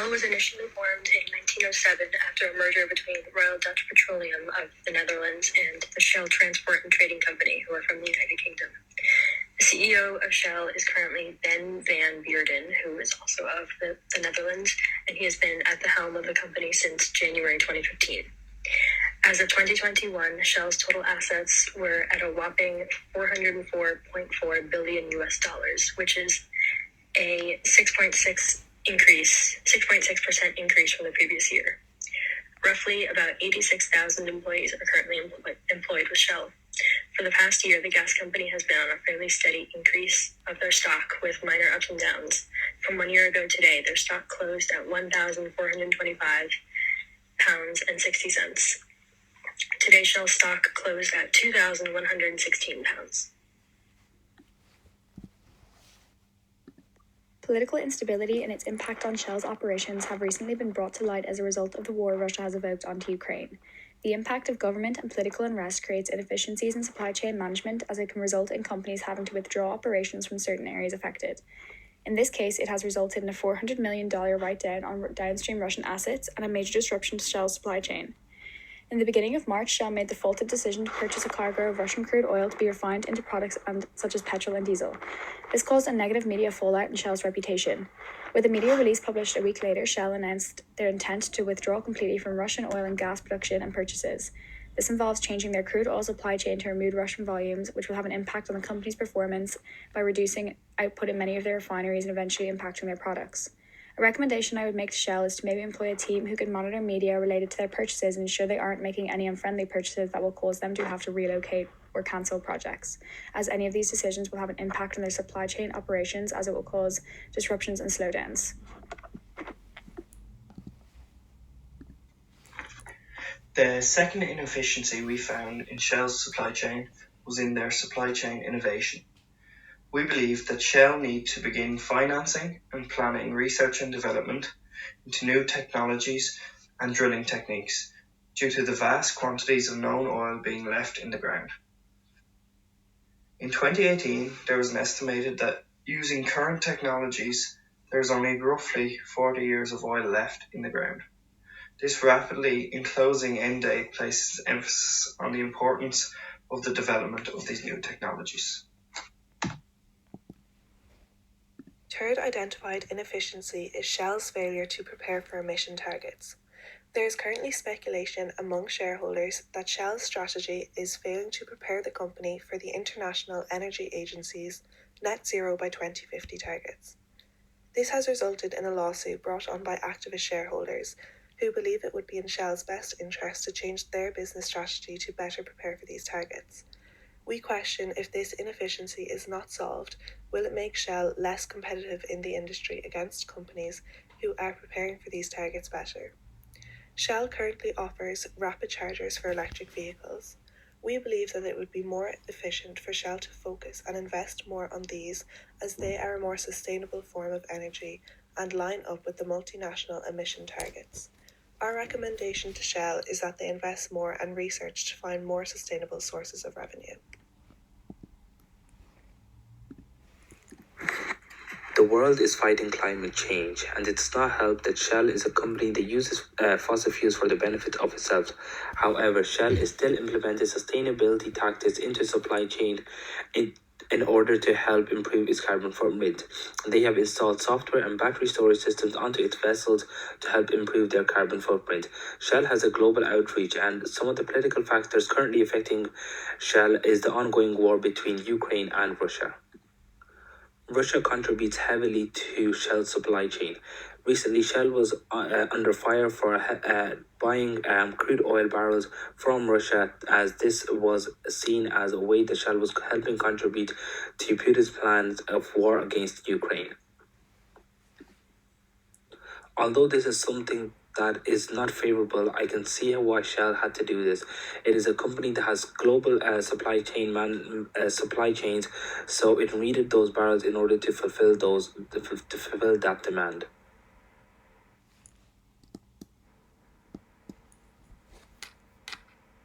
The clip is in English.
Shell was initially formed in 1907 after a merger between Royal Dutch Petroleum of the Netherlands and the Shell Transport and Trading Company, who are from the United Kingdom. The CEO of Shell is currently Ben van Beurden, who is also of the Netherlands, and he has been at the helm of the company since January 2015. As of 2021, Shell's total assets were at a whopping $404.4 billion US dollars, which is a 6.6% increase from the previous year. Roughly about 86,000 employees are currently employed with Shell. For the past year, the gas company has been on a fairly steady increase of their stock with minor ups and downs. From 1 year ago today, their stock closed at £1,425.60. Today, Shell stock closed at £2,116. Political instability and its impact on Shell's operations have recently been brought to light as a result of the war Russia has evoked onto Ukraine. The impact of government and political unrest creates inefficiencies in supply chain management, as it can result in companies having to withdraw operations from certain areas affected. In this case, it has resulted in a $400 million write-down on downstream Russian assets and a major disruption to Shell's supply chain. In the beginning of March, Shell made the faulted decision to purchase a cargo of Russian crude oil to be refined into products such as petrol and diesel. This caused a negative media fallout in Shell's reputation. With a media release published a week later, Shell announced their intent to withdraw completely from Russian oil and gas production and purchases. This involves changing their crude oil supply chain to remove Russian volumes, which will have an impact on the company's performance by reducing output in many of their refineries and eventually impacting their products. A recommendation I would make to Shell is to maybe employ a team who can monitor media related to their purchases and ensure they aren't making any unfriendly purchases that will cause them to have to relocate or cancel projects, as any of these decisions will have an impact on their supply chain operations, as it will cause disruptions and slowdowns. The second inefficiency we found in Shell's supply chain was in their supply chain innovation. We believe that Shell need to begin financing and planning research and development into new technologies and drilling techniques due to the vast quantities of known oil being left in the ground. In 2018, there was an estimated that using current technologies, there is only roughly 40 years of oil left in the ground. This rapidly enclosing end date places emphasis on the importance of the development of these new technologies. Third identified inefficiency is Shell's failure to prepare for emission targets. There is currently speculation among shareholders that Shell's strategy is failing to prepare the company for the International Energy Agency's net zero by 2050 targets. This has resulted in a lawsuit brought on by activist shareholders who believe it would be in Shell's best interest to change their business strategy to better prepare for these targets. We question if this inefficiency is not solved, will it make Shell less competitive in the industry against companies who are preparing for these targets better? Shell currently offers rapid chargers for electric vehicles. We believe that it would be more efficient for Shell to focus and invest more on these, as they are a more sustainable form of energy and line up with the multinational emission targets. Our recommendation to Shell is that they invest more and research to find more sustainable sources of revenue. The world is fighting climate change, and it does not help that Shell is a company that uses fossil fuels for the benefit of itself. However, Shell is still implementing sustainability tactics into supply chain in order to help improve its carbon footprint. They have installed software and battery storage systems onto its vessels to help improve their carbon footprint. Shell has a global outreach, and some of the political factors currently affecting Shell is the ongoing war between Ukraine and Russia. Russia contributes heavily to Shell's supply chain. Recently, Shell was under fire for buying crude oil barrels from Russia, as this was seen as a way that Shell was helping contribute to Putin's plans of war against Ukraine. Although this is something that is not favorable, I can see why Shell had to do this. It is a company that has global supply chains, so it needed those barrels in order to fulfill that demand.